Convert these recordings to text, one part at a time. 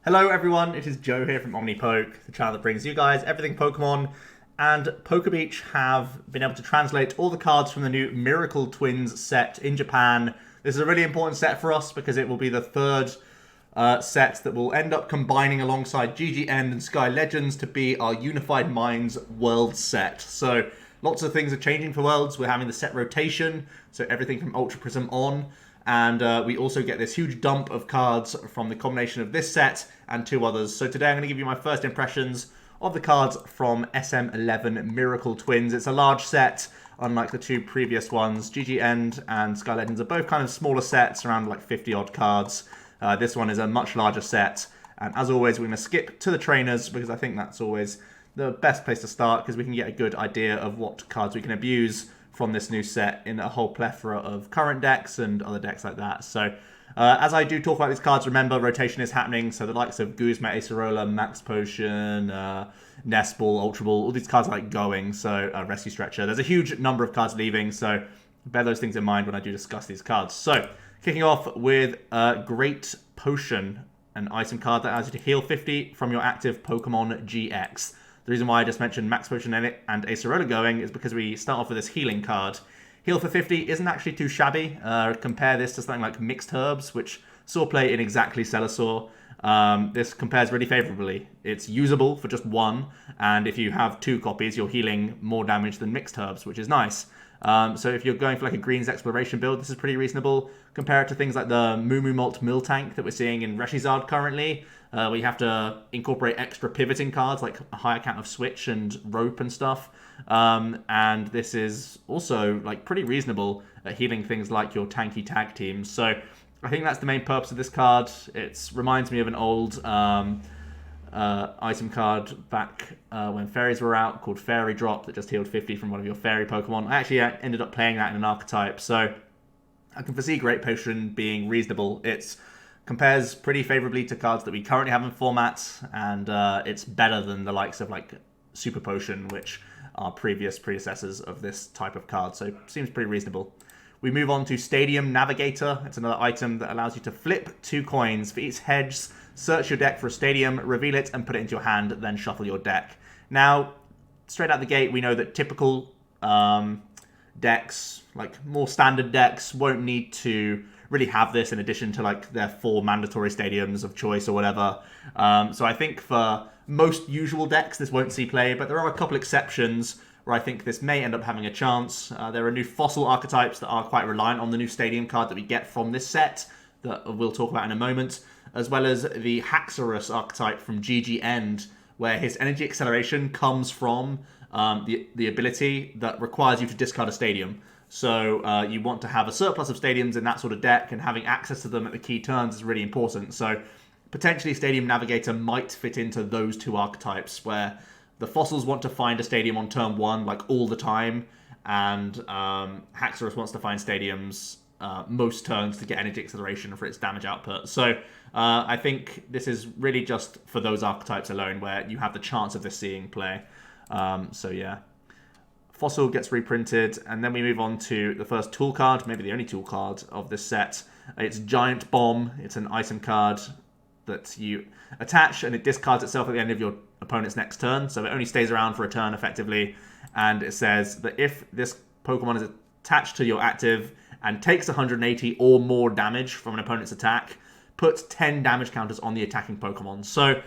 Hello everyone, it is Joe here from OmniPoke, the channel that brings you guys everything Pokemon, and PokeBeach have been able to translate all the cards from the new Miracle Twins set in Japan. This is a really important set for us because it will be the third set that will end up combining alongside GGN and Sky Legends to be our Unified Minds World set. So lots of things are changing for Worlds. We're having the set rotation, so everything from Ultra Prism on. And we also get this huge dump of cards from the combination of this set and two others. So today I'm going to give you my first impressions of the cards from SM11 Miracle Twins. It's a large set, unlike the two previous ones. GG and Sky Legends are both kind of smaller sets, around like 50 odd cards. This one is a much larger set. And as always, we're going to skip to the trainers because I think that's always the best place to start because we can get a good idea of what cards we can abuse from this new set in a whole plethora of current decks and other decks like that. So as I do talk about these cards, remember rotation is happening. So the likes of Guzma, Acerola, Max Potion, Nest Ball, Ultra Ball, all these cards are like going. So Rescue Stretcher. There's a huge number of cards leaving. So bear those things in mind when I do discuss these cards. So kicking off with Great Potion, an item card that allows you to heal 50 from your active Pokemon GX. The reason why I just mentioned Max Potion and Acerola going is because we start off with this healing card. Heal for 50 isn't actually too shabby. Compare this to something like Mixed Herbs, which saw play in exactly Celosaur. This compares really favorably. It's usable for just one, and if you have two copies, you're healing more damage than Mixed Herbs, which is nice. So if you're going for like a Greens Exploration build, this is pretty reasonable. Compare it to things like the Moo Moo Malt Miltank that we're seeing in Reshizard currently, where you have to incorporate extra pivoting cards like a higher count of Switch and Rope and stuff. And this is also like pretty reasonable at healing things like your tanky tag teams. So I think that's the main purpose of this card. It reminds me of an old item card back when fairies were out called Fairy Drop that just healed 50 from one of your fairy Pokemon. I actually ended up playing that in an archetype, so I can foresee Great Potion being reasonable. It compares pretty favorably to cards that we currently have in formats, and it's better than the likes of like Super Potion, which are previous predecessors of this type of card, so seems pretty reasonable. We move on to Stadium Navigator. It's another item that allows you to flip 2 coins for each heads, search your deck for a stadium, reveal it, and put it into your hand, then shuffle your deck. Now, straight out the gate, we know that typical decks, like more standard decks, won't need to really have this in addition to like their 4 mandatory stadiums of choice or whatever. So I think for most usual decks, this won't see play, but there are a couple exceptions where I think this may end up having a chance. There are new fossil archetypes that are quite reliant on the new stadium card that we get from this set that we'll talk about in a moment, as well as the Haxorus archetype from GG End, where his energy acceleration comes from the ability that requires you to discard a stadium. So you want to have a surplus of stadiums in that sort of deck, and having access to them at the key turns is really important. So potentially Stadium Navigator might fit into those two archetypes, where the fossils want to find a stadium on turn 1, like all the time, and Haxorus wants to find stadiums most turns to get energy acceleration for its damage output. So I think this is really just for those archetypes alone where you have the chance of this seeing play. So yeah. Fossil gets reprinted, and then we move on to the first tool card, maybe the only tool card of this set. It's Giant Bomb. It's an item card that you attach, and it discards itself at the end of your opponent's next turn, so it only stays around for a turn effectively. And it says that if this Pokemon is attached to your active and takes 180 or more damage from an opponent's attack, put 10 damage counters on the attacking Pokemon. So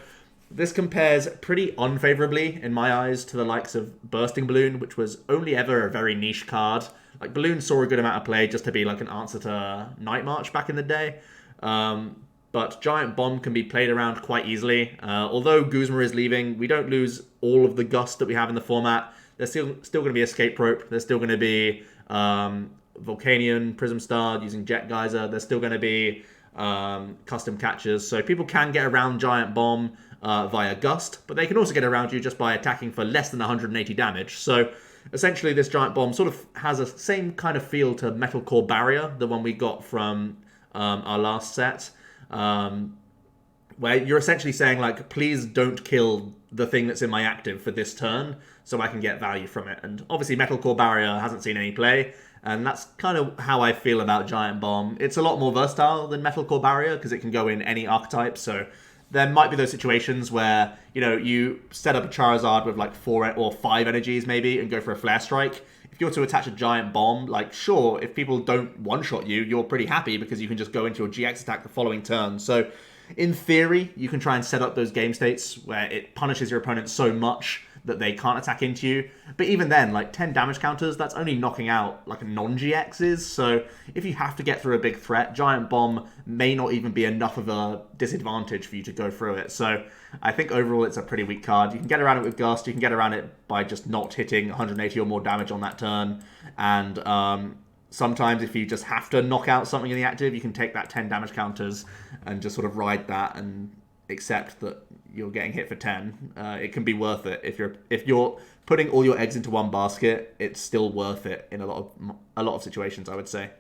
this compares pretty unfavorably, in my eyes, to the likes of Bursting Balloon, which was only ever a very niche card. Like, Balloon saw a good amount of play just to be like an answer to Night March back in the day. But Giant Bomb can be played around quite easily. Although Guzma is leaving, we don't lose all of the gust that we have in the format. There's still going to be Escape Rope. There's still going to be Volcanion, Prism Star using Jet Geyser. There's still going to be custom catchers. So people can get around Giant Bomb via Gust, but they can also get around you just by attacking for less than 180 damage. So essentially this Giant Bomb sort of has a same kind of feel to Metal Core Barrier, the one we got from our last set. Where you're essentially saying, like, please don't kill the thing that's in my active for this turn so I can get value from it. And obviously Metal Core Barrier hasn't seen any play, and that's kind of how I feel about Giant Bomb. It's a lot more versatile than Metal Core Barrier because it can go in any archetype, so there might be those situations where, you know, you set up a Charizard with like 4 or 5 energies maybe and go for a Flare Strike. If you're to attach a Giant Bomb, like, sure, if people don't one-shot you, you're pretty happy because you can just go into your GX attack the following turn. So, in theory, you can try and set up those game states where it punishes your opponent so much that they can't attack into you. But even then, like, 10 damage counters, that's only knocking out, like, non-GXs. So if you have to get through a big threat, Giant Bomb may not even be enough of a disadvantage for you to go through it. So I think overall it's a pretty weak card. You can get around it with Gust. You can get around it by just not hitting 180 or more damage on that turn. And sometimes if you just have to knock out something in the active, you can take that 10 damage counters and just sort of ride that and accept that you're getting hit for 10. It can be worth it. If you're putting all your eggs into one basket, it's still worth it in a lot of situations, I would say.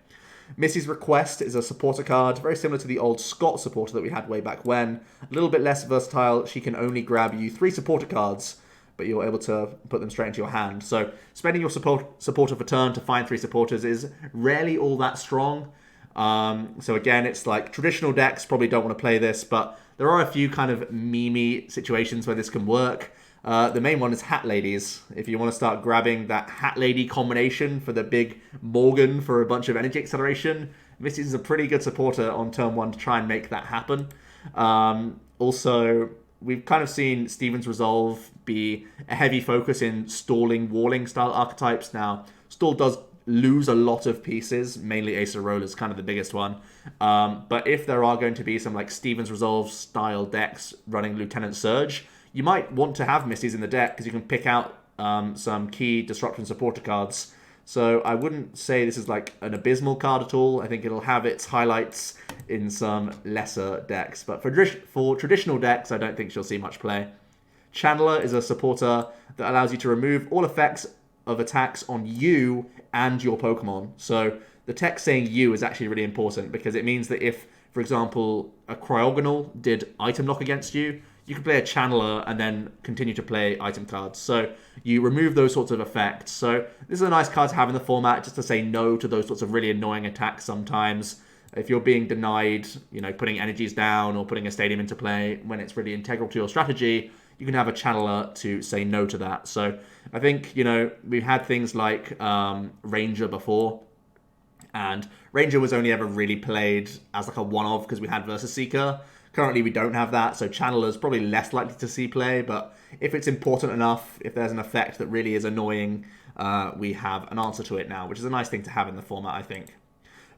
Missys Request is a supporter card, very similar to the old Scott supporter that we had way back when. A little bit less versatile. She can only grab you 3 supporter cards, but you're able to put them straight into your hand. So spending your supporter for turn to find 3 supporters is rarely all that strong. So again, it's like traditional decks probably don't want to play this, but there are a few kind of meme-y situations where this can work. The main one is Hat Ladies. If you want to start grabbing that Hat Lady combination for the big Morgan for a bunch of energy acceleration, Missy is a pretty good supporter on turn 1 to try and make that happen. Also, we've kind of seen Steven's Resolve be a heavy focus in stalling, walling style archetypes. Now, stall does lose a lot of pieces, mainly Ace of Rollers, kind of the biggest one. But if there are going to be some like Steven's Resolve style decks running Lieutenant Surge, you might want to have Missy's in the deck because you can pick out some key Disruption supporter cards. So I wouldn't say this is like an abysmal card at all. I think it'll have its highlights in some lesser decks. But for traditional decks, I don't think she'll see much play. Chandler is a supporter that allows you to remove all effects of attacks on you and your Pokemon. So the text saying you is actually really important because it means that if, for example, a Cryogonal did item lock against you, you can play a Channeler and then continue to play item cards. So you remove those sorts of effects. So this is a nice card to have in the format just to say no to those sorts of really annoying attacks sometimes. If you're being denied, you know, putting energies down or putting a stadium into play when it's really integral to your strategy, you can have a Channeler to say no to that. So I think, you know, we've had things like Ranger before, and Ranger was only ever really played as like a one-off because we had Versus Seeker. Currently, we don't have that, so Channeler's probably less likely to see play, but if it's important enough, if there's an effect that really is annoying, we have an answer to it now, which is a nice thing to have in the format, I think.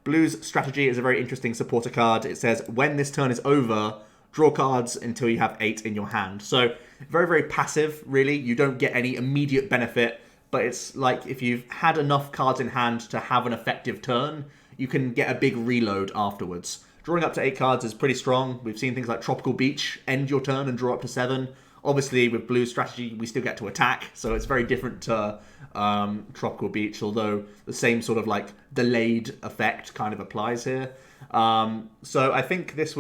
Blue's Strategy is a very interesting supporter card. It says, when this turn is over, draw cards until you have 8 in your hand. So, very, very passive, really. You don't get any immediate benefit, but it's like if you've had enough cards in hand to have an effective turn, you can get a big reload afterwards. Drawing up to 8 cards is pretty strong. We've seen things like Tropical Beach end your turn and draw up to 7. Obviously, with Blue's Strategy, we still get to attack, so it's very different to Tropical Beach, although the same sort of like delayed effect kind of applies here. So I think this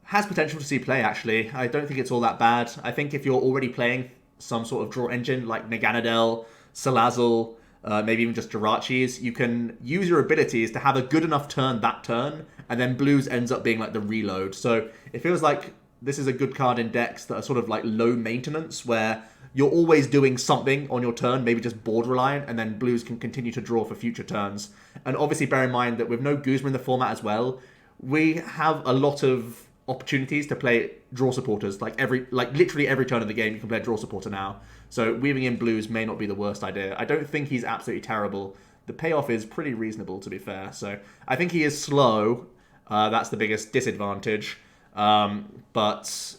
has potential to see play, actually. I don't think it's all that bad. I think if you're already playing some sort of draw engine like Naganadel, Salazzle, maybe even just Jirachi's, you can use your abilities to have a good enough turn that turn, and then Blues ends up being like the reload. So it feels like this is a good card in decks that are sort of like low maintenance, where you're always doing something on your turn, maybe just board reliant, and then Blues can continue to draw for future turns. And obviously bear in mind that with no Guzma in the format as well, we have a lot of opportunities to play draw supporters. Like literally every turn of the game, you can play a draw supporter now. So weaving in Blues may not be the worst idea. I don't think he's absolutely terrible. The payoff is pretty reasonable, to be fair. So I think he is slow. That's the biggest disadvantage. But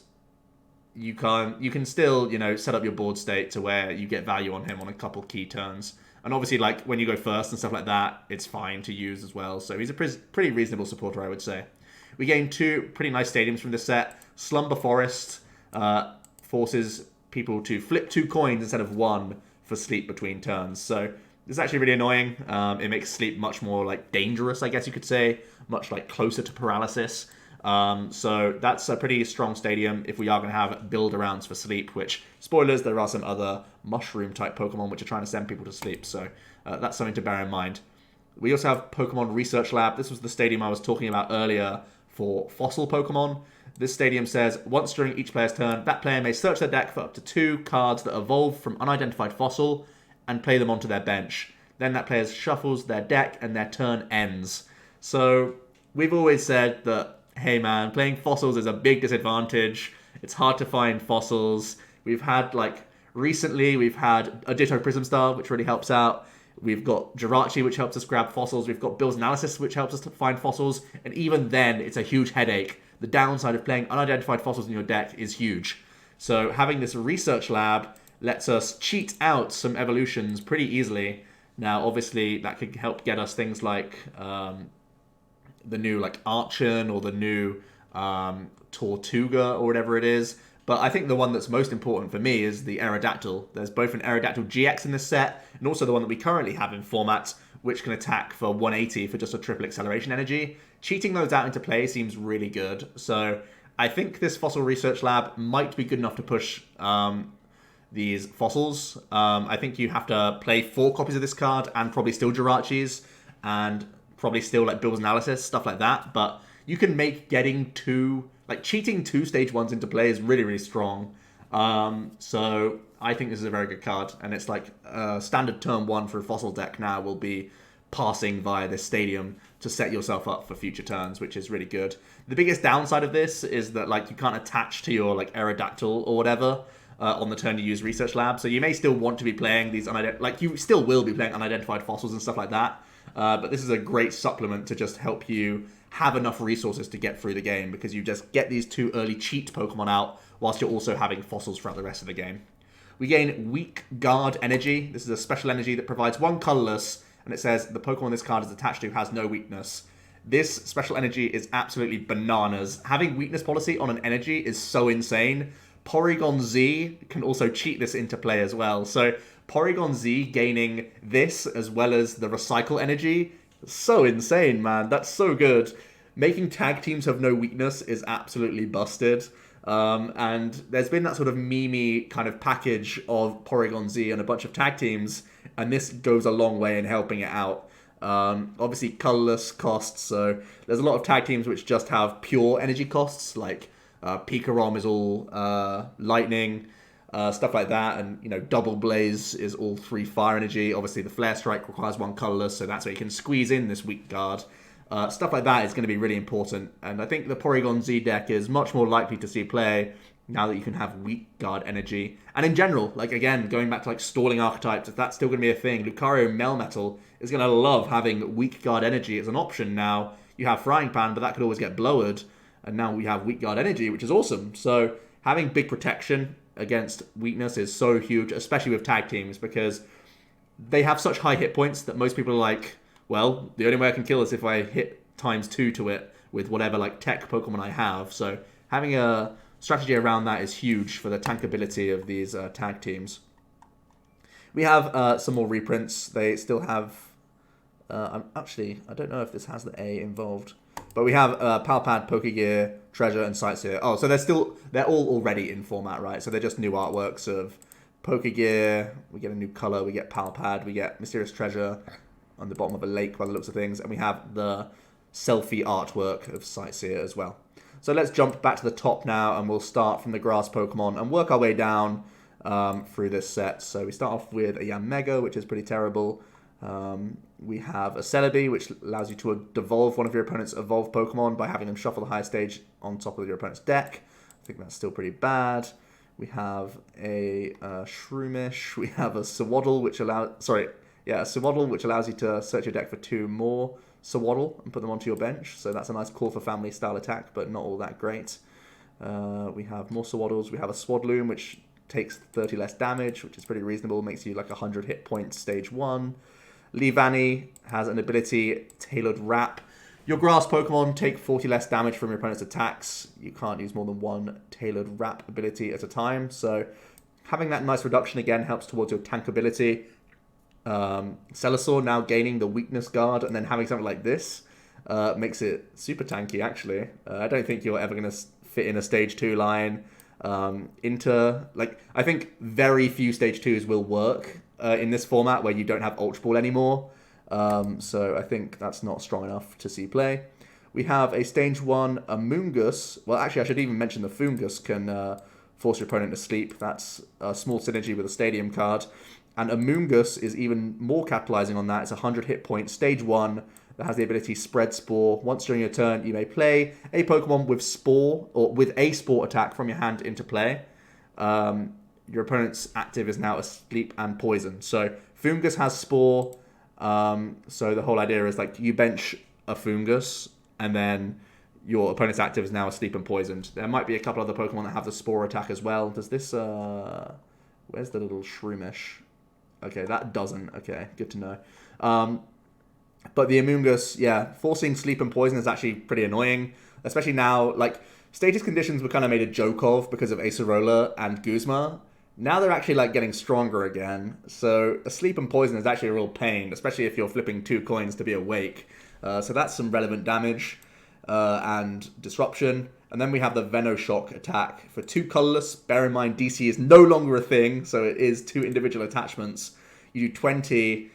you can still, you know, set up your board state to where you get value on him on a couple key turns. And obviously, like, when you go first and stuff like that, it's fine to use as well. So he's a pretty reasonable supporter, I would say. We gained 2 pretty nice stadiums from this set. Slumber Forest forces people to flip 2 coins instead of 1 for sleep between turns. So this is actually really annoying. It makes sleep much more like dangerous, I guess you could say, much like closer to paralysis. So that's a pretty strong stadium if we are going to have build-arounds for sleep, which, spoilers, there are some other mushroom-type Pokemon which are trying to send people to sleep. So that's something to bear in mind. We also have Pokemon Research Lab. This was the stadium I was talking about earlier for fossil Pokemon. This stadium says, once during each player's turn, that player may search their deck for up to 2 cards that evolve from unidentified fossil and play them onto their bench. Then that player shuffles their deck and their turn ends. So we've always said that, hey man, playing fossils is a big disadvantage. It's hard to find fossils. We've had, like, recently we've had a Ditto Prism Star, which really helps out. We've got Jirachi, which helps us grab fossils. We've got Bill's Analysis, which helps us to find fossils. And even then, it's a huge headache. The downside of playing unidentified fossils in your deck is huge. So having this research lab lets us cheat out some evolutions pretty easily. Now, obviously, that could help get us things like the new like Archon or the new Tortuga or whatever it is. But I think the one that's most important for me is the Aerodactyl. There's both an Aerodactyl GX in this set and also the one that we currently have in format, which can attack for 180 for just a triple acceleration energy. Cheating those out into play seems really good. So I think this Fossil Research Lab might be good enough to push these fossils. I think you have to play 4 copies of this card and probably still Jirachi's and probably still like Bill's Analysis, stuff like that. But you can make getting cheating 2 stage 1s into play is really, really strong. So I think this is a very good card. And it's like standard turn 1 for a fossil deck now will be passing via this stadium to set yourself up for future turns, which is really good. The biggest downside of this is that like you can't attach to your like Aerodactyl or whatever on the turn you use Research Lab. So you may still want to be playing these you still will be playing unidentified fossils and stuff like that. But this is a great supplement to just help you have enough resources to get through the game, because you just get these 2 early cheat Pokemon out whilst you're also having fossils throughout the rest of the game. We gain Weak Guard Energy. This is a special energy that provides 1 colorless, and it says the Pokemon this card is attached to has no weakness. This special energy is absolutely bananas. Having weakness policy on an energy is so insane. Porygon Z can also cheat this into play as well. So Porygon Z gaining this as well as the recycle energy, so insane, man. That's so good. Making tag teams have no weakness is absolutely busted. And there's been that sort of meme-y kind of package of Porygon Z and a bunch of tag teams, and this goes a long way in helping it out. Obviously, colorless costs, so there's a lot of tag teams which just have pure energy costs, like Pikarom is all lightning, stuff like that, and you know, Double Blaze is all 3 fire energy. Obviously, the Flare Strike requires 1 colorless, so that's where you can squeeze in this Weak Guard. Stuff like that is going to be really important, and I think the Porygon Z deck is much more likely to see play now that you can have Weak Guard energy. And in general, like again, going back to like stalling archetypes, if that's still going to be a thing, Lucario Melmetal is going to love having Weak Guard energy as an option now. You have Frying Pan, but that could always get blowered, and now we have Weak Guard energy, which is awesome. So having big protection against weakness is so huge, especially with tag teams, because they have such high hit points that most people are like, well, the only way I can kill this if I hit ×2 to it with whatever like tech Pokemon I have. So having a strategy around that is huge for the tankability of these tag teams. We have some more reprints. They still have... I don't know if this has the A involved. But we have Palpad, Pokegear, Treasure, and Sightseer. Oh, so they're all already in format, right? So they're just new artworks of Pokegear. We get a new color. We get Palpad. We get Mysterious Treasure on the bottom of a lake by the looks of things. And we have the selfie artwork of Sightseer as well. So let's jump back to the top now, and we'll start from the grass Pokemon and work our way down through this set. So we start off with a Yanmega, which is pretty terrible. We have a Celebi, which allows you to devolve one of your opponent's evolved Pokemon by having them shuffle the highest stage on top of your opponent's deck. I think that's still pretty bad. We have a Shroomish. We have a Sewaddle, which allows you to search your deck for 2 more Sewaddle and put them onto your bench. So that's a nice Call for Family style attack, but not all that great. We have more Sewaddles. We have a Swadloon, which takes 30 less damage, which is pretty reasonable. Makes you like 100 hit points stage 1. Leavanny has an ability, Tailored Wrap. Your grass Pokemon take 40 less damage from your opponent's attacks. You can't use more than 1 Tailored Wrap ability at a time. So having that nice reduction again helps towards your tankability. Celosaur now gaining the Weakness Guard, and then having something like this makes it super tanky, actually. I don't think you're ever going to fit in a stage 2 line. I think very few stage 2s will work in this format where you don't have Ultra Ball anymore. So I think that's not strong enough to see play. We have a stage 1 Amoongus. Well, actually, I should even mention the Foongus can force your opponent to sleep. That's a small synergy with a Stadium card. And Amoongus is even more capitalizing on that. It's 100 hit points, stage 1, that has the ability Spread Spore. Once during your turn, you may play a Pokemon with Spore, or with a Spore attack from your hand into play. Your opponent's active is now asleep and poison. So Foongus has Spore. So the whole idea is like you bench a Foongus, and then your opponent's active is now asleep and poisoned. There might be a couple other Pokemon that have the Spore attack as well. Does this... where's the little Shroomish? Okay, that doesn't. Okay, good to know. But the Amoongus, yeah, forcing sleep and poison is actually pretty annoying. Especially now, like, status conditions were kind of made a joke of because of Acerola and Guzma. Now they're actually, like, getting stronger again. So sleep and poison is actually a real pain, especially if you're flipping 2 coins to be awake. So that's some relevant damage and disruption. And then we have the Venoshock attack for 2 colorless. Bear in mind, DC is no longer a thing, so it is 2 individual attachments. You do 20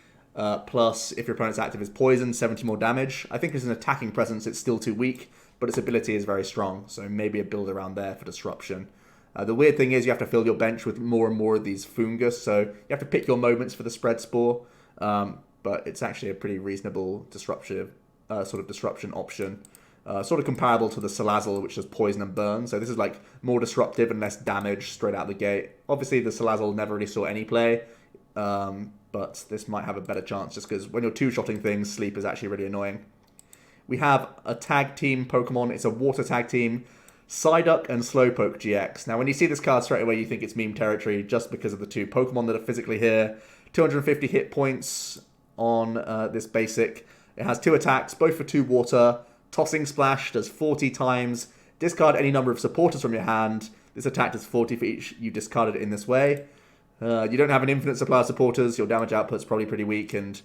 plus, if your opponent's active is poison, 70 more damage. I think as an attacking presence, it's still too weak, but its ability is very strong, so maybe a build around there for disruption. The weird thing is you have to fill your bench with more and more of these Foongus, so you have to pick your moments for the Spread Spore, but it's actually a pretty reasonable disruption option. Sort of comparable to the Salazzle, which does poison and burn. So this is like more disruptive and less damage straight out the gate. Obviously, the Salazzle never really saw any play, but this might have a better chance just because when you're two-shotting things, sleep is actually really annoying. We have a tag team Pokemon. It's a water tag team, Psyduck and Slowpoke GX. Now, when you see this card straight away, you think it's meme territory just because of the 2 Pokemon that are physically here. 250 hit points on this basic. It has 2 attacks, both for 2 water. Tossing Splash does 40 times. Discard any number of supporters from your hand. This attack does 40 for each you discarded in this way. You don't have an infinite supply of supporters. Your damage output's probably pretty weak, and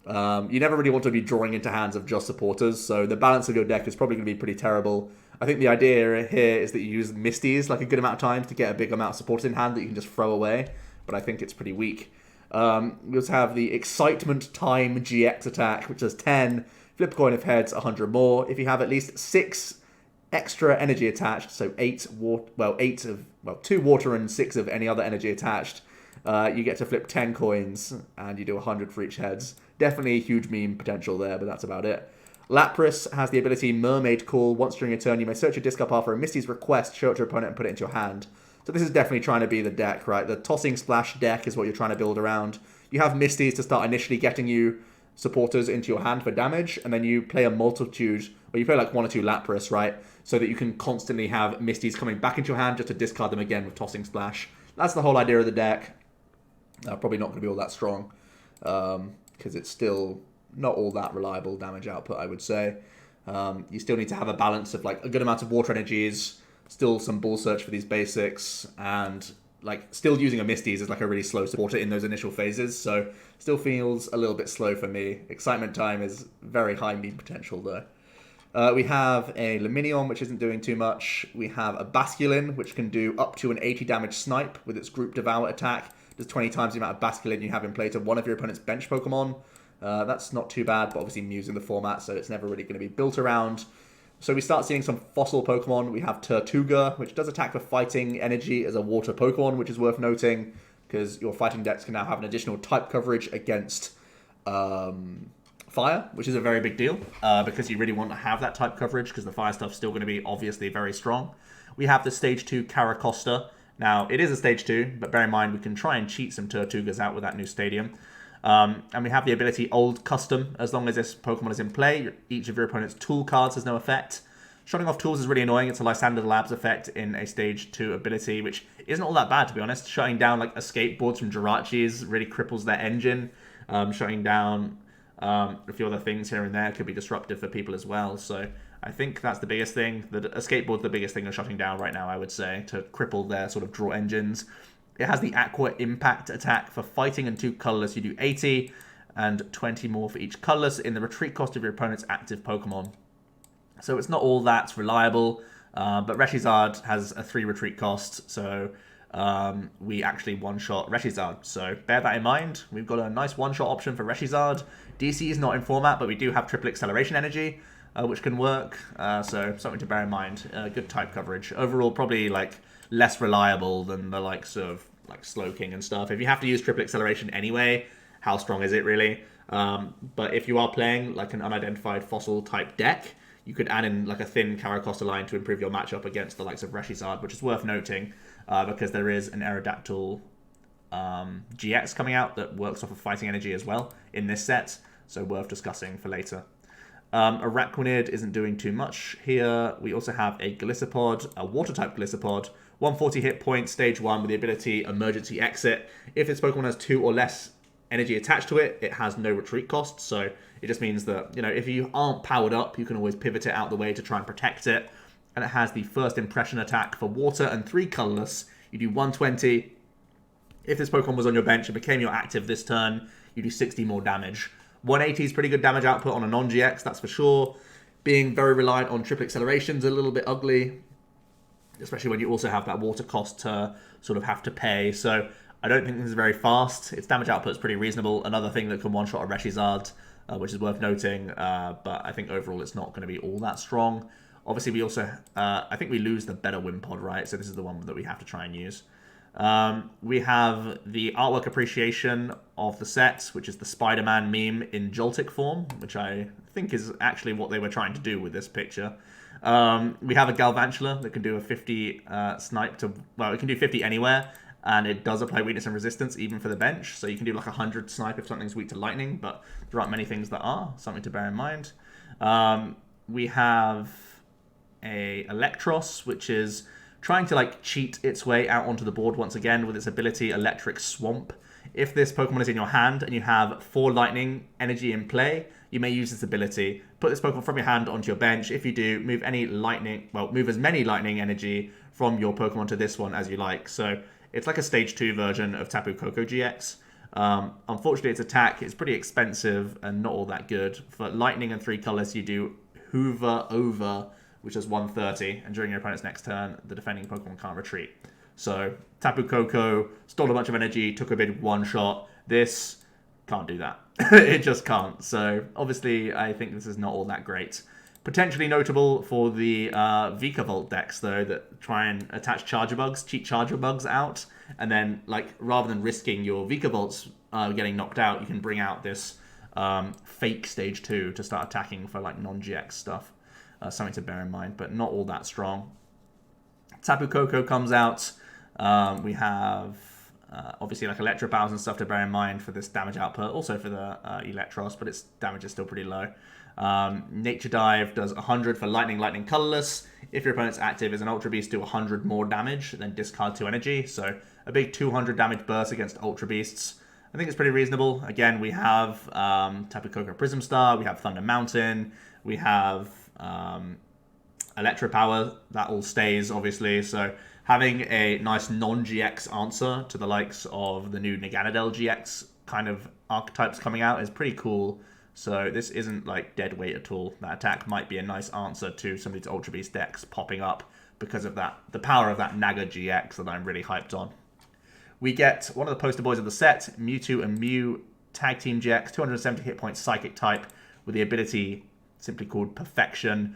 you never really want to be drawing into hands of just supporters, so the balance of your deck is probably going to be pretty terrible. I think the idea here is that you use Misties like a good amount of times to get a big amount of supporters in hand that you can just throw away, but I think it's pretty weak. We also have the Excitement Time GX attack, which does 10. Flip a coin if heads, 100 more. If you have at least 6 extra energy attached, so 2 water and 6 of any other energy attached, you get to flip 10 coins, and you do 100 for each heads. Definitely a huge meme potential there, but that's about it. Lapras has the ability Mermaid Call. Once during your turn, you may search your discard pile for a Missys Request, show it to your opponent, and put it into your hand. So this is definitely trying to be the deck, right? The Tossing Splash deck is what you're trying to build around. You have Misties to start initially getting you supporters into your hand for damage, and then you play a multitude, or you play like 1 or 2 Lapras, right? So that you can constantly have Misties coming back into your hand just to discard them again with Tossing Splash. That's the whole idea of the deck. Probably not going to be all that strong, because it's still not all that reliable damage output, I would say. You still need to have a balance of like a good amount of water energies, still some ball search for these basics, and like still using a Misties is like a really slow supporter in those initial phases, so still feels a little bit slow for me. Excitement Time is very high meme potential though. We have a Luminion, which isn't doing too much. We have a Basculin, which can do up to an 80 damage snipe with its Group Devour attack. Does 20 times the amount of Basculin you have in play to one of your opponent's bench Pokemon. That's not too bad, but obviously Mew's in the format, so it's never really going to be built around. So we start seeing some fossil Pokemon. We have Turtuga, which does attack for fighting energy as a water Pokemon, which is worth noting, because your fighting decks can now have an additional type coverage against fire, which is a very big deal, because you really want to have that type coverage, because the fire stuff's still going to be obviously very strong. We have the Stage 2 Caracosta. Now, it is a Stage 2, but bear in mind we can try and cheat some Turtugas out with that new stadium. And we have the ability Old Custom. As long as this Pokemon is in play, each of your opponent's tool cards has no effect. Shutting off tools is really annoying. It's a Lysander Labs effect in a Stage 2 ability, which isn't all that bad, to be honest. Shutting down like escape boards from Jirachi's really cripples their engine. Shutting down a few other things here and there could be disruptive for people as well. So I think that's the biggest thing. The escape board's the biggest thing they're shutting down right now, I would say, to cripple their sort of draw engines. It has the Aqua Impact attack for fighting and 2 colorless. You do 80 and 20 more for each colorless in the retreat cost of your opponent's active Pokemon. So it's not all that reliable, but Reshizard has a 3 retreat cost, so we actually one-shot Reshizard. So bear that in mind. We've got a nice one-shot option for Reshizard. DC is not in format, but we do have triple acceleration energy. which can work. So something to bear in mind. Good type coverage. Overall, probably like less reliable than the likes of like Slowking and stuff. If you have to use triple acceleration anyway, how strong is it really? But if you are playing like an unidentified fossil type deck, you could add in like a thin Caracosta line to improve your matchup against the likes of Reshizard, which is worth noting because there is an Aerodactyl GX coming out that works off of fighting energy as well in this set, so worth discussing for later. Araquanid isn't doing too much here. We also have a Gliscopod, a water-type Gliscopod, 140 hit points, stage 1 with the ability Emergency Exit. If this Pokemon has 2 or less energy attached to it, it has no retreat cost, so it just means that, you know, if you aren't powered up, you can always pivot it out the way to try and protect it. And it has the first impression attack for water and 3 colorless. You do 120. If this Pokemon was on your bench and became your active this turn, you do 60 more damage. 180 is pretty good damage output on a non-GX, that's for sure. Being very reliant on triple acceleration is a little bit ugly, especially when you also have that water cost to sort of have to pay. So I don't think this is very fast. Its damage output is pretty reasonable. Another thing that can one-shot a Reshizard, which is worth noting. But I think overall it's not going to be all that strong. Obviously, we also, I think we lose the better Wimpod, right? So this is the one that we have to try and use. We have the artwork appreciation of the set, which is the Spider-Man meme in Joltik form, which I think is actually what they were trying to do with this picture. We have a Galvan Chiller that can do a 50 snipe to, well, it can do 50 anywhere, and it does apply weakness and resistance even for the bench, so you can do like 100 snipe if something's weak to lightning, but there aren't many things that are, something to bear in mind. We have a Electros, which is trying to like cheat its way out onto the board once again with its ability Electric Swamp. If this Pokemon is in your hand and you have 4 lightning energy in play, you may use this ability. Put this Pokemon from your hand onto your bench. If you do, move any lightning, well, move as many lightning energy from your Pokemon to this one as you like. So it's like a stage 2 version of Tapu Koko GX. Unfortunately, its attack is pretty expensive and not all that good. For lightning and 3 colors, you do Hoover Over, which is 130, and during your opponent's next turn, the defending Pokemon can't retreat. So, Tapu Koko stole a bunch of energy, took a big one-shot. This can't do that. It just can't. So, obviously, I think this is not all that great. Potentially notable for the Vikavolt decks, though, that try and attach Charger Bugs, cheat Charger Bugs out, and then, like, rather than risking your Vikavolts getting knocked out, you can bring out this fake Stage 2 to start attacking for, like, non-GX stuff. Something to bear in mind, but not all that strong. Tapu Koko comes out. We have obviously like Electropowers and stuff to bear in mind for this damage output. Also for the Electros, but its damage is still pretty low. Nature Dive does 100 for lightning colorless. If your opponent's active as an Ultra Beast, do 100 more damage, then discard 2 energy. So a big 200 damage burst against Ultra Beasts. I think it's pretty reasonable. Again, we have Tapu Koko Prism Star. We have Thunder Mountain. We have Electropower, that all stays obviously, so having a nice non-GX answer to the likes of the new Naganadel GX kind of archetypes coming out is pretty cool. So this isn't like dead weight at all. That attack might be a nice answer to some of these Ultra Beast decks popping up because of that, the power of that Naga GX that I'm really hyped on. We get one of the poster boys of the set, Mewtwo and Mew Tag Team GX, 270 hit points Psychic type with the ability simply called Perfection.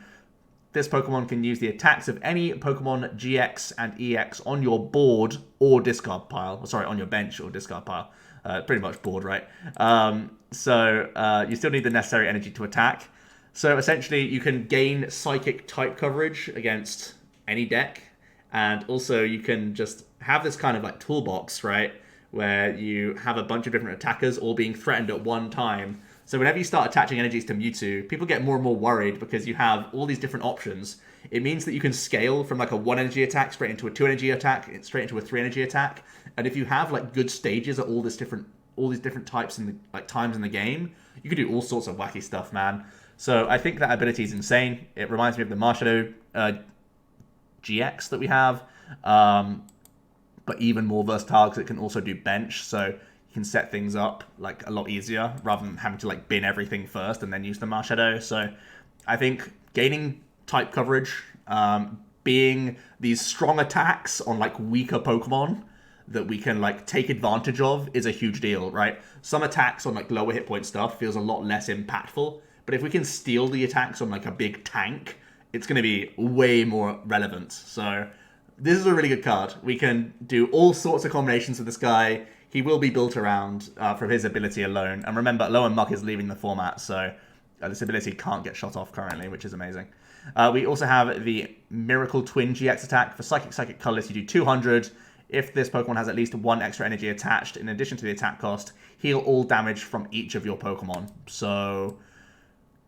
This Pokemon can use the attacks of any Pokemon GX and EX on your board or discard pile. Oh, sorry, on your bench or discard pile. Pretty much board, right? So you still need the necessary energy to attack. So essentially, you can gain Psychic type coverage against any deck. And also, you can just have this kind of like toolbox, right? Where you have a bunch of different attackers all being threatened at one time. So whenever you start attaching energies to Mewtwo, people get more and more worried because you have all these different options. It means that you can scale from like a 1 energy attack straight into a 2 energy attack, straight into a 3 energy attack. And if you have like good stages at all these different types in the like times in the game, you can do all sorts of wacky stuff, man. So I think that ability is insane. It reminds me of the Marshadow GX that we have, but even more versatile because it can also do bench. So can set things up like a lot easier rather than having to like bin everything first and then use the Marshadow. So I think gaining type coverage, being these strong attacks on like weaker Pokemon that we can like take advantage of is a huge deal, right? Some attacks on like lower hit point stuff feels a lot less impactful, But if we can steal the attacks on like a big tank, it's going to be way more relevant. So this is a really good card. We can do all sorts of combinations with this guy. He will be built around from his ability alone. And remember, Low and Muck is leaving the format, so this ability can't get shot off currently, which is amazing. We also have the Miracle Twin GX attack. For Psychic Colorless, you do 200. If this Pokemon has at least 1 extra energy attached, in addition to the attack cost, heal all damage from each of your Pokemon. So,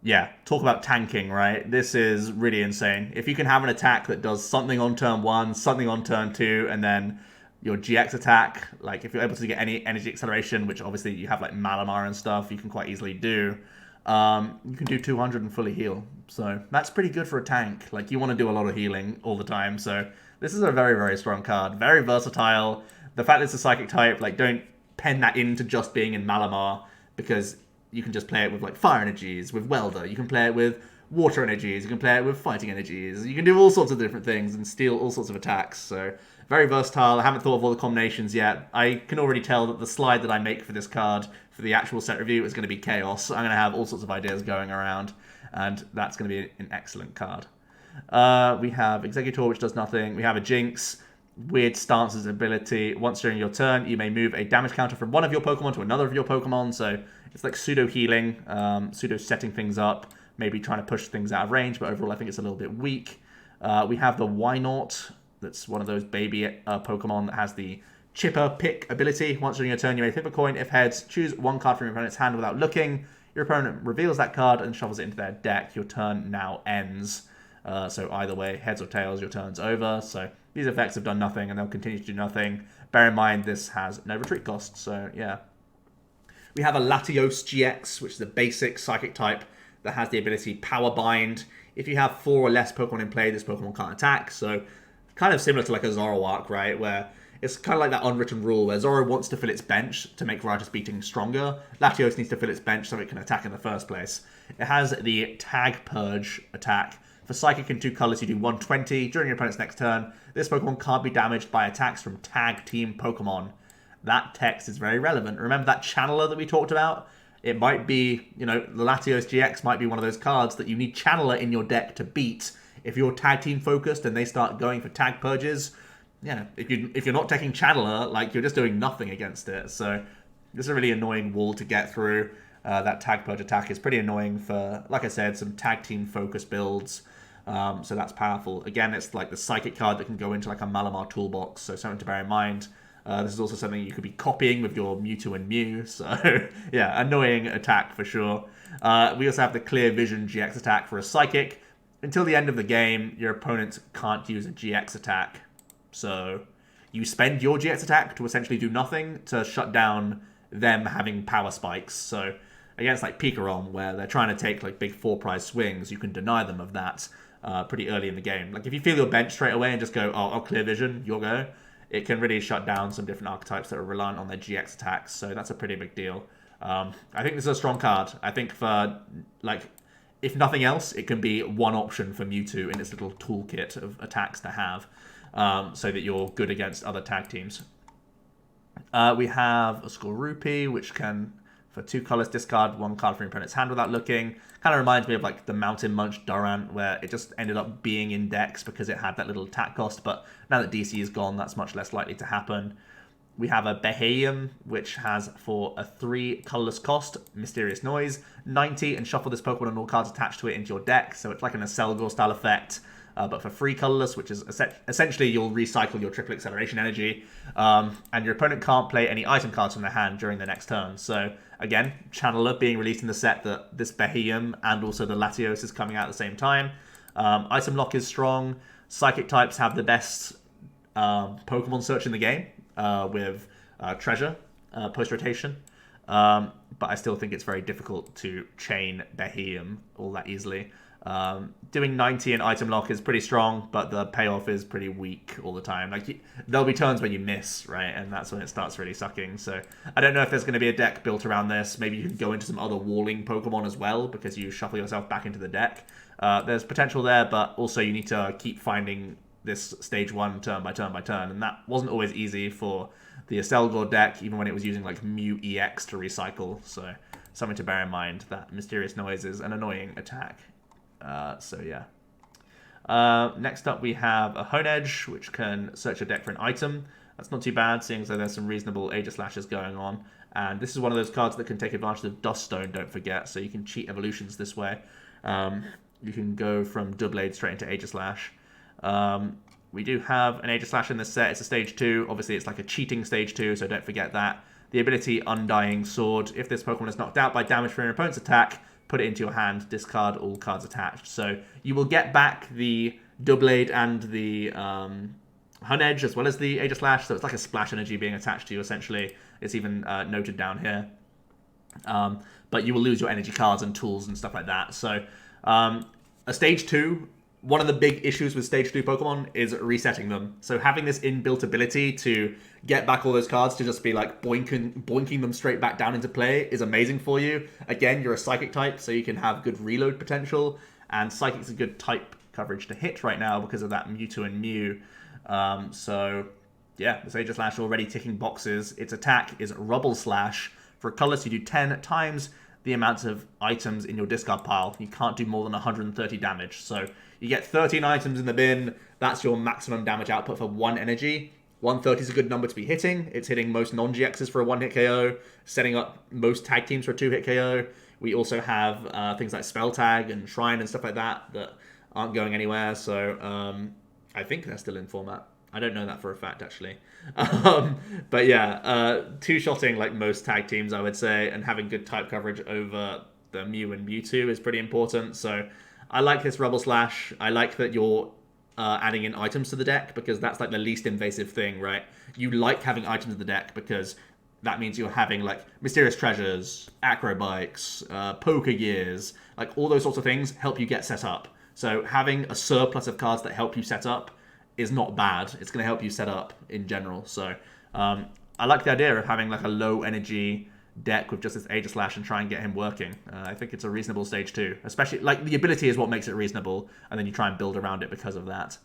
yeah, talk about tanking, right? This is really insane. If you can have an attack that does something on turn 1, something on turn 2, and then your GX attack, like if you're able to get any energy acceleration, which obviously you have like Malamar and stuff, you can quite easily do. You can do 200 and fully heal. So that's pretty good for a tank. Like you want to do a lot of healing all the time. So this is a very, very strong card. Very versatile. The fact that it's a psychic type, like don't pen that into just being in Malamar, because you can just play it with like fire energies, with Welder. You can play it with water energies. You can play it with fighting energies. You can do all sorts of different things and steal all sorts of attacks. So very versatile. I haven't thought of all the combinations yet. I can already tell that the slide that I make for this card for the actual set review is going to be chaos. I'm going to have all sorts of ideas going around, and that's going to be an excellent card. We have Executor, which does nothing. We have a Jinx. Weird Stance's ability. Once during your turn, you may move a damage counter from one of your Pokemon to another of your Pokemon. So it's like pseudo-healing, pseudo-setting things up, maybe trying to push things out of range, but overall I think it's a little bit weak. We have the Wynot. That's one of those baby Pokemon that has the Chipper Pick ability. Once during your turn, you may flip a coin. If heads, choose one card from your opponent's hand without looking. Your opponent reveals that card and shuffles it into their deck. Your turn now ends. So either way, heads or tails, your turn's over. So these effects have done nothing, and they'll continue to do nothing. Bear in mind, this has no retreat cost, so yeah. We have a Latios GX, which is a basic psychic type that has the ability Power Bind. If you have 4 or less Pokemon in play, this Pokemon can't attack. So kind of similar to like a Zoroark, right? Where it's kind of like that unwritten rule where Zoro wants to fill its bench to make Raja's beating stronger. Latios needs to fill its bench so it can attack in the first place. It has the Tag Purge attack. For Psychic in 2 colors, you do 120. During your opponent's next turn, this Pokemon can't be damaged by attacks from Tag Team Pokemon. That text is very relevant. Remember that Channeler that we talked about? It might be, you know, the Latios GX might be one of those cards that you need Channeler in your deck to beat. If you're tag team focused and they start going for tag purges, yeah, if you're not taking Chandler, like you're just doing nothing against it. So this is a really annoying wall to get through. That tag purge attack is pretty annoying for, like I said, some tag team focus builds. So that's powerful. Again, it's like the psychic card that can go into like a Malamar toolbox. So something to bear in mind. This is also something you could be copying with your Mewtwo and Mew. So yeah, annoying attack for sure. We also have the Clear Vision GX attack for a psychic. Until the end of the game, your opponent can't use a GX attack. So you spend your GX attack to essentially do nothing to shut down them having power spikes. So against like Pikarom, where they're trying to take like big 4-prize swings, you can deny them of that pretty early in the game. Like if you feel your bench straight away and just go, oh, I'll Clear Vision, you'll go. It can really shut down some different archetypes that are reliant on their GX attacks. So that's a pretty big deal. I think this is a strong card. I think for like, if nothing else, it can be one option for Mewtwo in its little toolkit of attacks to have, so that you're good against other tag teams. We have a Skorupi, which can, for 2 colors, discard 1 card from your opponent's hand without looking. Kind of reminds me of like the Mountain Munch Durant, where it just ended up being in decks because it had that little attack cost, but now that DC is gone, that's much less likely to happen. We have a Bahia, which has for a 3 colorless cost, Mysterious Noise, 90, and shuffle this Pokemon and all cards attached to it into your deck. So it's like an Aselgor style effect, but for 3 colorless, which is essentially you'll recycle your triple acceleration energy, and your opponent can't play any item cards from their hand during the next turn. So again, Channeler being released in the set that this Bahia and also the Latios is coming out at the same time. Item lock is strong. Psychic types have the best Pokemon search in the game. With Treasure post-rotation. But I still think it's very difficult to chain Bahia all that easily. Doing 90 in item lock is pretty strong, but the payoff is pretty weak all the time. Like there'll be turns when you miss, right? And that's when it starts really sucking. So I don't know if there's going to be a deck built around this. Maybe you can go into some other walling Pokemon as well, because you shuffle yourself back into the deck. There's potential there, but also you need to keep finding this stage 1 turn by turn by turn, and that wasn't always easy for the Aselgor deck, even when it was using like Mew EX to recycle. So something to bear in mind. That mysterious noise is an annoying attack. So yeah. Next up we have a Hone Edge, which can search your deck for an item. That's not too bad, seeing as though there's some reasonable Aegislashes going on. And this is one of those cards that can take advantage of Duststone, don't forget, so you can cheat evolutions this way. You can go from Doublade straight into Aegislash. We do have an Aegislash in this set. It's a stage 2. Obviously, it's like a cheating stage 2, so don't forget that. The ability Undying Sword. If this Pokemon is knocked out by damage from your opponent's attack, put it into your hand, discard all cards attached. So you will get back the Doublade and the Hun Edge as well as the Aegislash. So it's like a splash energy being attached to you, essentially. It's even noted down here. But you will lose your energy cards and tools and stuff like that. So a stage 2, one of the big issues with stage 2 Pokemon is resetting them. So having this inbuilt ability to get back all those cards to just be like boinking them straight back down into play is amazing for you. Again, you're a Psychic type, so you can have good reload potential. And Psychic's a good type coverage to hit right now because of that Mewtwo and Mew. So yeah, this Aegislash already ticking boxes. Its attack is Rubble Slash. For colorless, you do 10 times the amount of items in your discard pile. You can't do more than 130 damage. So you get 13 items in the bin. That's your maximum damage output for 1 energy. 130 is a good number to be hitting. It's hitting most non-GXs for a 1-hit KO, setting up most tag teams for a 2-hit KO. We also have things like Spell Tag and Shrine and stuff like that that aren't going anywhere. So I think they're still in format. I don't know that for a fact, actually. But yeah, two-shotting like most tag teams, I would say, and having good type coverage over the Mew and Mewtwo is pretty important. So I like this Rubble Slash. I like that you're adding in items to the deck because that's like the least invasive thing, right? You like having items in the deck because that means you're having like Mysterious Treasures, Acro Bikes, Poker Gears, like all those sorts of things help you get set up. So having a surplus of cards that help you set up is not bad. It's going to help you set up in general. So I like the idea of having like a low energy deck with just this Aegislash and try and get him working. I think it's a reasonable stage 2. Especially, like, the ability is what makes it reasonable, and then you try and build around it because of that.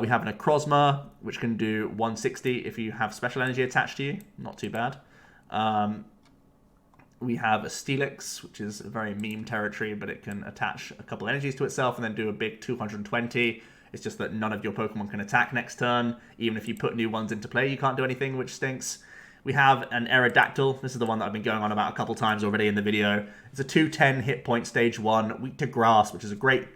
We have an Acrosma, which can do 160 if you have special energy attached to you. Not too bad. We have a Steelix, which is very meme territory, but it can attach a couple energies to itself and then do a big 220. It's just that none of your Pokemon can attack next turn. Even if you put new ones into play, you can't do anything, which stinks. We have an Aerodactyl. This is the one that I've been going on about a couple times already in the video. It's a 210 hit point stage 1, weak to grass, which is a great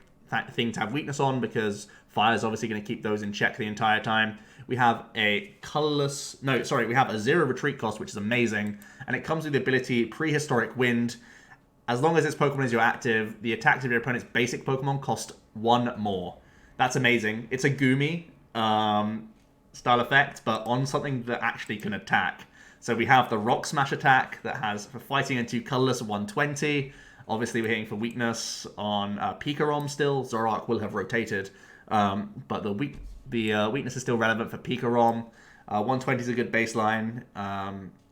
thing to have weakness on because fire is obviously going to keep those in check the entire time. We have a we have a 0 retreat cost, which is amazing. And it comes with the ability Prehistoric Wind. As long as this Pokemon is your active, the attacks of your opponent's basic Pokemon cost 1 more. That's amazing. It's a Goomy style effect, but on something that actually can attack. So we have the Rock Smash attack that has, for fighting and 2 colorless, 120. Obviously, we're hitting for weakness on Pikarom still. Zoroark will have rotated, but the weakness is still relevant for Pikarom. 120 is a good baseline,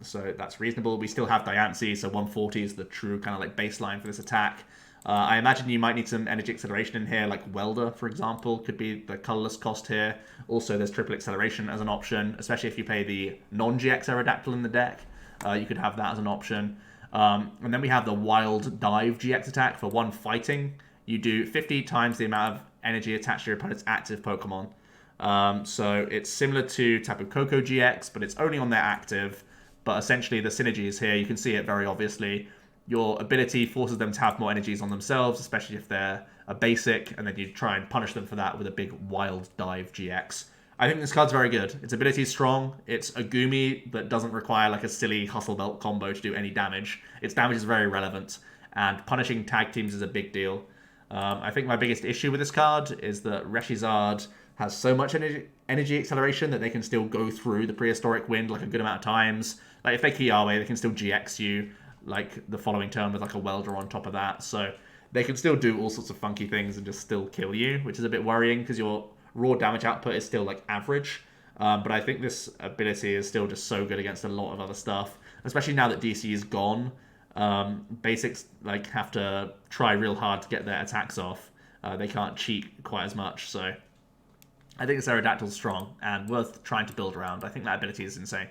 so that's reasonable. We still have Diancie, so 140 is the true kind of like baseline for this attack. I imagine you might need some energy acceleration in here, like Welder, for example, could be the colorless cost here. Also, there's triple acceleration as an option, especially if you play the non-GX Aerodactyl in the deck. You could have that as an option. And then we have the Wild Dive GX attack for 1 fighting. You do 50 times the amount of energy attached to your opponent's active Pokemon. So it's similar to Tapu Koko GX, but it's only on their active. But essentially, the synergies here, you can see it very obviously. Your ability forces them to have more energies on themselves, especially if they're a basic, and then you try and punish them for that with a big Wild Dive GX. I think this card's very good. Its ability is strong. It's a Goomy that doesn't require like a silly Hustle Belt combo to do any damage. Its damage is very relevant, and punishing tag teams is a big deal. I think my biggest issue with this card is that Reshizard has so much energy acceleration that they can still go through the Prehistoric Wind like a good amount of times. Like if they Kiawe, they can still GX you like the following turn with like a Welder on top of that. So they can still do all sorts of funky things and just still kill you, which is a bit worrying because your raw damage output is still like average. But I think this ability is still just so good against a lot of other stuff, especially now that DC is gone. Basics like have to try real hard to get their attacks off. They can't cheat quite as much. So I think this Aerodactyl's strong and worth trying to build around. I think that ability is insane.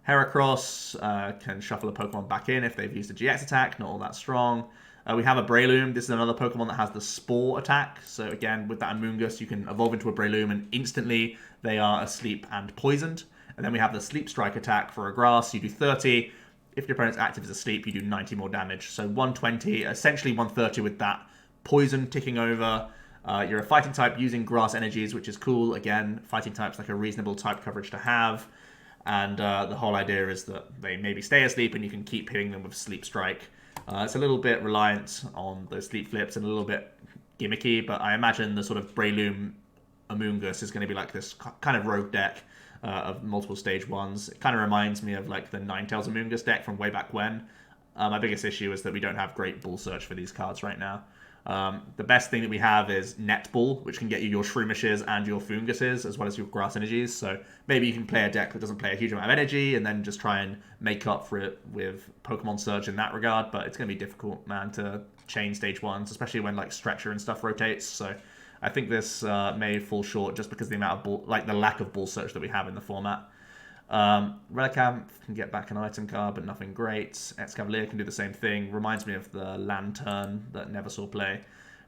Heracross can shuffle a Pokemon back in if they've used a GX attack, not all that strong. We have a Breloom. This is another Pokemon that has the Spore attack. So again, with that Amoonguss, you can evolve into a Breloom and instantly they are asleep and poisoned. And then we have the Sleep Strike attack for a Grass. You do 30. If your opponent's active is asleep, you do 90 more damage. So 120, essentially 130 with that poison ticking over. You're a fighting type using grass energies, which is cool. Again, fighting type's like a reasonable type coverage to have. And the whole idea is that they maybe stay asleep and you can keep hitting them with Sleep Strike. It's a little bit reliant on those sleep flips and a little bit gimmicky, but I imagine the sort of Breloom Amoonguss is going to be like this kind of rogue deck of multiple stage ones. It kind of reminds me of like the Ninetales Amoonguss deck from way back when. My biggest issue is that we don't have great ball search for these cards right now. The best thing that we have is Netball, which can get you your Shroomishes and your Foonguses, as well as your Grass Energies. So maybe you can play a deck that doesn't play a huge amount of energy, and then just try and make up for it with Pokemon Surge in that regard. But it's going to be difficult, man, to chain stage ones, especially when like Stretcher and stuff rotates. So I think this may fall short just because of the amount of ball, like the lack of ball search that we have in the format. Relicanth can get back an item card, but nothing great. Excavalier can do the same thing. Reminds me of the Lantern that never saw play.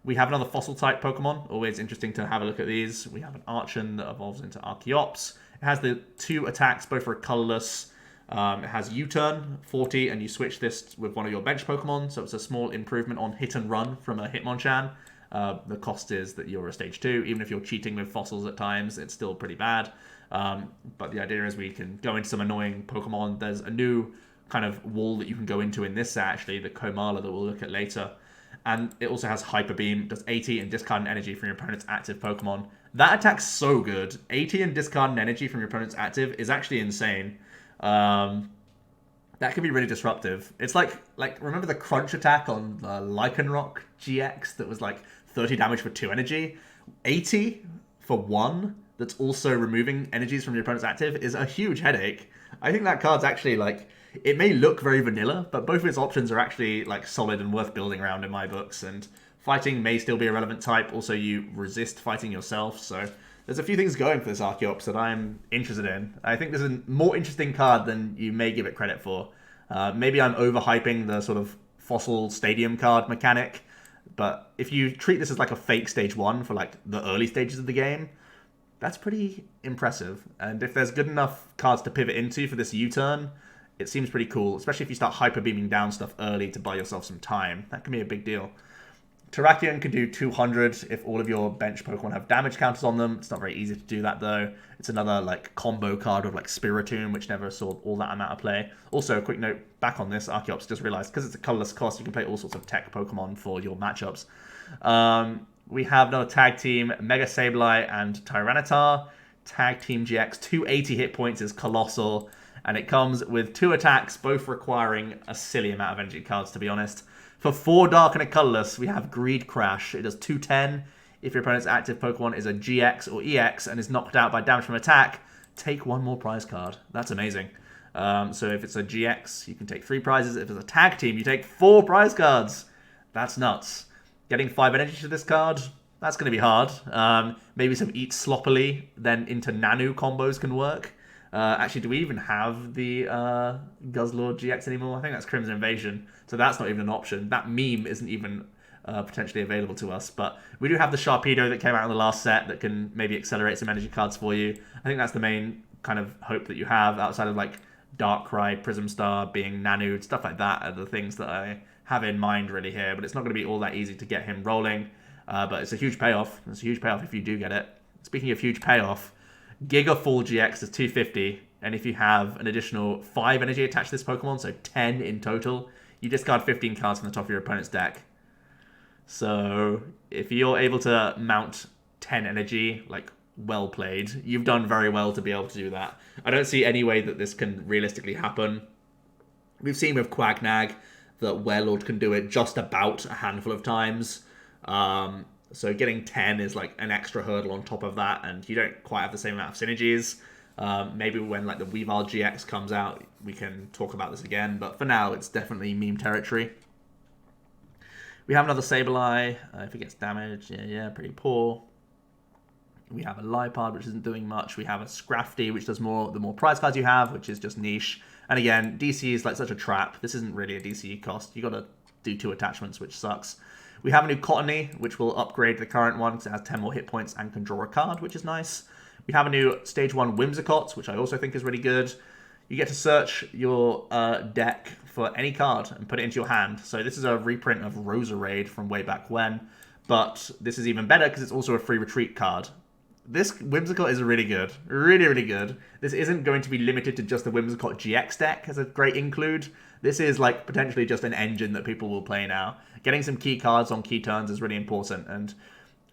We have another fossil type Pokemon. Always interesting to have a look at these. We have an Archon that evolves into Archeops. It has the 2 attacks, both are colorless. It has U-turn, 40, and you switch this with one of your bench Pokemon, so it's a small improvement on hit and run from a Hitmonchan. The cost is that you're a stage 2. Even if you're cheating with fossils at times, it's still pretty bad. But the idea is we can go into some annoying Pokemon. There's a new kind of wall that you can go into in this set, actually, the Komala that we'll look at later. And it also has Hyper Beam, does 80 and discard an energy from your opponent's active Pokemon. That attack's so good. 80 and discard an energy from your opponent's active is actually insane. That can be really disruptive. It's like remember the Crunch attack on the Lycanroc GX that was like 30 damage for 2 energy? 80 for 1 that's also removing energies from your opponent's active is a huge headache. I think that card's actually like, it may look very vanilla, but both of its options are actually like solid and worth building around in my books. And fighting may still be a relevant type. Also, you resist fighting yourself. So there's a few things going for this Archeops that I'm interested in. I think this is a more interesting card than you may give it credit for. Maybe I'm overhyping the sort of fossil stadium card mechanic, but if you treat this as like a fake stage 1 for like the early stages of the game, that's pretty impressive. And if there's good enough cards to pivot into for this U-turn, it seems pretty cool, especially if you start hyper beaming down stuff early to buy yourself some time. That can be a big deal. Terrakion can do 200 if all of your bench Pokemon have damage counters on them. It's not very easy to do that, though. It's another like combo card with like Spiritomb, which never saw all that amount of play. Also, a quick note back on this, Archeops, just realized, because it's a colorless cost, you can play all sorts of tech Pokemon for your matchups. We have another tag team, Mega Sableye and Tyranitar. Tag Team GX, 280 hit points is colossal, and it comes with 2 attacks, both requiring a silly amount of energy cards, to be honest. For 4 dark and a colorless, we have Greed Crash. It does 210. If your opponent's active Pokemon is a GX or EX and is knocked out by damage from attack, take 1 more prize card. That's amazing. So if it's a GX, you can take 3 prizes. If it's a tag team, you take 4 prize cards. That's nuts. Getting 5 energy to this card, that's going to be hard. Maybe some Eat Sloppily, then into Nanu combos can work. Actually, do we even have the Guzzlord GX anymore? I think that's Crimson Invasion, so that's not even an option. That meme isn't even potentially available to us, but we do have the Sharpedo that came out in the last set that can maybe accelerate some energy cards for you. I think that's the main kind of hope that you have, outside of like Darkrai, Prism Star being Nanu, stuff like that are the things that I have in mind really here, but it's not going to be all that easy to get him rolling, but it's a huge payoff. It's a huge payoff if you do get it. Speaking of huge payoff, Giga Fall GX is 250, and if you have an additional 5 energy attached to this Pokemon, so 10 in total, you discard 15 cards from the top of your opponent's deck. So if you're able to mount 10 energy, like, well played. You've done very well to be able to do that. I don't see any way that this can realistically happen. We've seen with Quagnag that Warlord can do it just about a handful of times. So getting 10 is like an extra hurdle on top of that, and you don't quite have the same amount of synergies. Maybe when like the Weavile GX comes out, we can talk about this again, but for now, it's definitely meme territory. We have another Sableye. If it gets damaged, yeah, pretty poor. We have a Lipard, which isn't doing much. We have a Scrafty, which does more the more prize cards you have, which is just niche. And again, DC is like such a trap. This isn't really a DCE cost. You got to do 2 attachments, which sucks. We have a new Cottony, which will upgrade the current one because it has 10 more hit points and can draw a card, which is nice. We have a new Stage 1 Whimsicott, which I also think is really good. You get to search your deck for any card and put it into your hand. So this is a reprint of Roserade from way back when, but this is even better because it's also a free retreat card. This Whimsicott is really good. Really, really good. This isn't going to be limited to just the Whimsicott GX deck as a great include. This is like potentially just an engine that people will play now. Getting some key cards on key turns is really important, and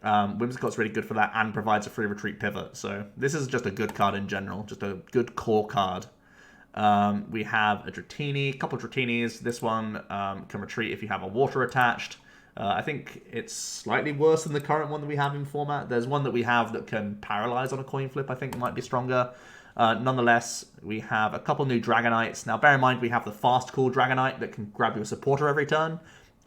Whimsicott's really good for that and provides a free retreat pivot. So this is just a good card in general, just a good core card. We have a Dratini, a couple of Dratinis. This one can retreat if you have a water attached. I think it's slightly worse than the current one that we have in format. There's one that we have that can paralyze on a coin flip. I think might be stronger. Nonetheless, we have a couple new Dragonites. Now, bear in mind, we have the fast call Dragonite that can grab you a supporter every turn.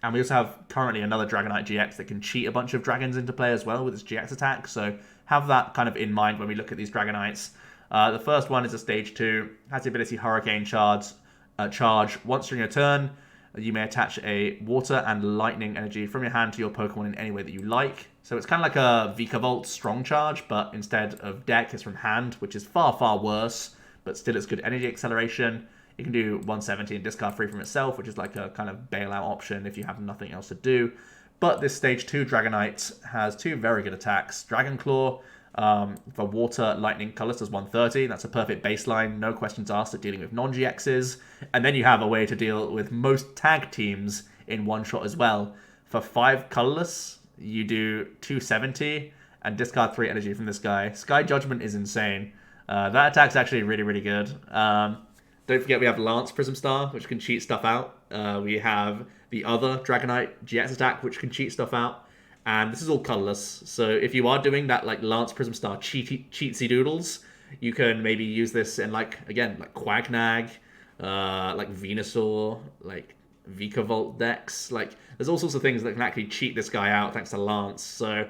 And we also have currently another Dragonite GX that can cheat a bunch of dragons into play as well with its GX attack. So have that kind of in mind when we look at these Dragonites. The first one is a stage 2. Has the ability Hurricane Charge. Once during your turn, you may attach a water and lightning energy from your hand to your Pokemon in any way that you like. So it's kind of like a Vikavolt Strong Charge, but instead of deck, it's from hand, which is far, far worse, but still it's good energy acceleration. It can do 170 and discard free from itself, which is like a kind of bailout option if you have nothing else to do. But this stage 2 Dragonite has 2 very good attacks. Dragon Claw, for water, lightning, colorless does 130. That's a perfect baseline, no questions asked at dealing with non-GXs. And then you have a way to deal with most tag teams in one shot as well. For 5 colorless, you do 270 and discard 3 energy from this guy. Sky Judgment is insane. That attack's actually really, really good. Don't forget we have Lance Prism Star, which can cheat stuff out. We have the other Dragonite GX attack, which can cheat stuff out. And this is all colorless. So if you are doing that like Lance Prism Star cheatsy doodles, you can maybe use this in like Quagnag, like Venusaur, like Vikavolt decks. Like there's all sorts of things that can actually cheat this guy out thanks to Lance. So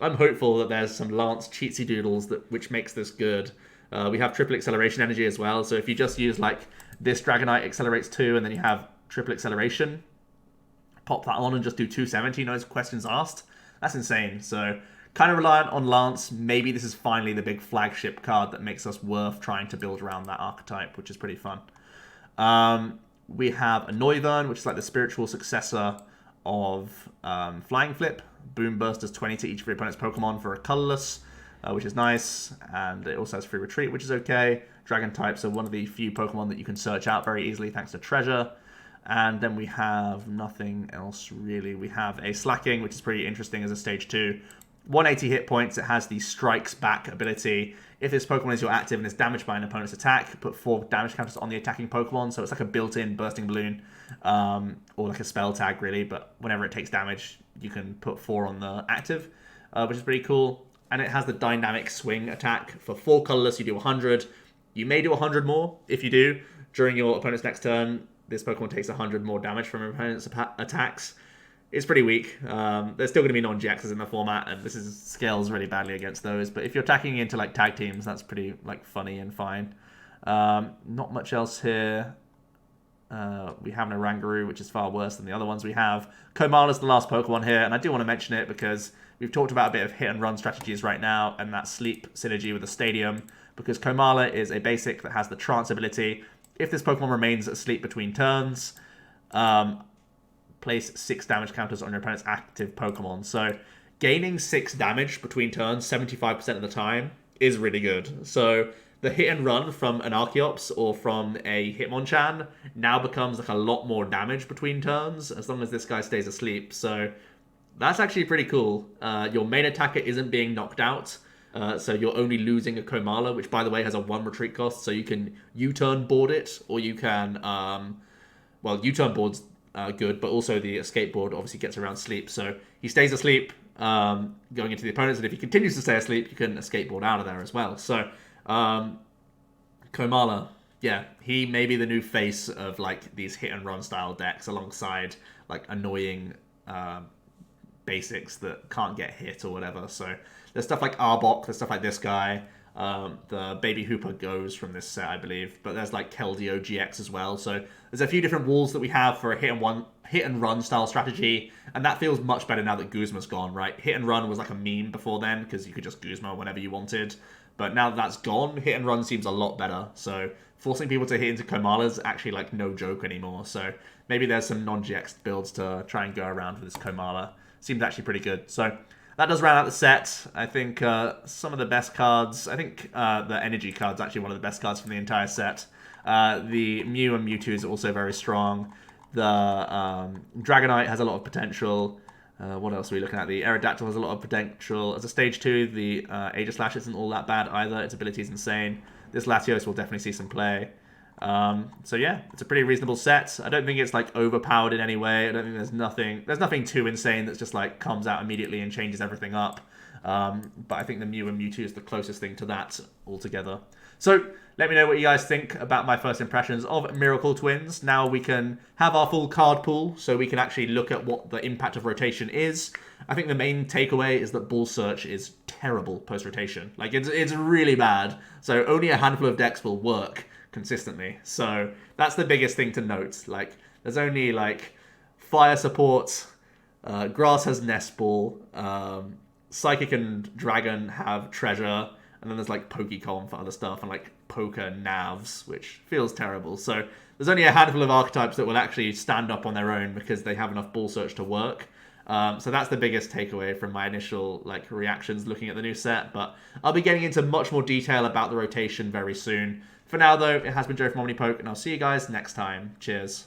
I'm hopeful that there's some Lance cheatsy doodles which makes this good. We have triple acceleration energy as well. So if you just use like this Dragonite accelerates 2 and then you have triple acceleration, pop that on and just do 270, no questions asked. That's insane. So kind of reliant on Lance. Maybe this is finally the big flagship card that makes us worth trying to build around that archetype, which is pretty fun. We have a Noivern, which is like the spiritual successor of Flying Flip. Boom Burst does 20 to each of your opponent's Pokemon for a colorless, which is nice. And it also has free retreat, which is okay. Dragon types are one of the few Pokemon that you can search out very easily thanks to Treasure. And then we have nothing else really. We have a Slacking, which is pretty interesting as a stage 2. 180 hit points. It has the Strikes Back ability. If this Pokemon is your active and is damaged by an opponent's attack, put 4 damage counters on the attacking Pokemon. So it's like a built-in Bursting Balloon, or like a spell tag really. But whenever it takes damage, you can put 4 on the active, which is pretty cool. And it has the Dynamic Swing attack. For 4 colorless, you do 100. You may do 100 more. If you do, during your opponent's next turn, this Pokemon takes 100 more damage from your opponent's attacks. It's pretty weak. There's still going to be non-GXs in the format, and this scales really badly against those. But if you're attacking into like tag teams, that's pretty like funny and fine. Not much else here. We have an Oranguru, which is far worse than the other ones we have. Komala's the last Pokemon here, and I do want to mention it because we've talked about a bit of hit and run strategies right now, and that sleep synergy with the stadium. Because Komala is a basic that has the trance ability. If this Pokemon remains asleep between turns, place 6 damage counters on your opponent's active Pokemon. So gaining 6 damage between turns 75% of the time is really good. So the hit and run from an Archeops or from a Hitmonchan now becomes like a lot more damage between turns as long as this guy stays asleep. So that's actually pretty cool. Your main attacker isn't being knocked out. So you're only losing a Komala, which by the way has a 1 retreat cost, so you can U-turn board it, or you can, U-turn board's good, but also the escape board obviously gets around sleep, so he stays asleep going into the opponents, and if he continues to stay asleep, you can escape board out of there as well. So Komala, yeah, he may be the new face of like these hit and run style decks alongside like annoying basics that can't get hit or whatever. So There's stuff like Arbok, there's stuff like this guy. The Baby Hooper goes from this set, I believe, but there's like Keldeo GX as well. So there's a few different walls that we have for a hit and run style strategy, and that feels much better now that Guzma's gone, right? Hit and run was like a meme before then because you could just Guzma whenever you wanted, but now that that's gone, hit and run seems a lot better. So forcing people to hit into Komala's actually like no joke anymore. So maybe there's some non-GX builds to try and go around with this Komala. Seems actually pretty good. So that does round out the set. I think some of the best cards, I think the energy card's actually one of the best cards from the entire set. The Mew and Mewtwo is also very strong. The Dragonite has a lot of potential. What else are we looking at? The Aerodactyl has a lot of potential. As a stage 2, the Aegislash isn't all that bad either. Its ability is insane. This Latios will definitely see some play. So yeah, it's a pretty reasonable set. I don't think it's like overpowered in any way. I don't think there's nothing too insane that's just like comes out immediately and changes everything up. But I think the Mew and Mewtwo is the closest thing to that altogether. So let me know what you guys think about my first impressions of Miracle Twins. Now we can have our full card pool, so we can actually look at what the impact of rotation is. I think the main takeaway is that Ball Search is terrible post-rotation. Like, it's really bad. So only a handful of decks will work consistently. So that's the biggest thing to note. Like, there's only, like, Fire support, Grass has Nest Ball, Psychic and Dragon have Treasure, and then there's like Pokecom for other stuff, and like Poker Navs, which feels terrible. So there's only a handful of archetypes that will actually stand up on their own because they have enough Ball Search to work. So that's the biggest takeaway from my initial like reactions looking at the new set. But I'll be getting into much more detail about the rotation very soon. For now, though, it has been Joe from OmniPoke, and I'll see you guys next time. Cheers.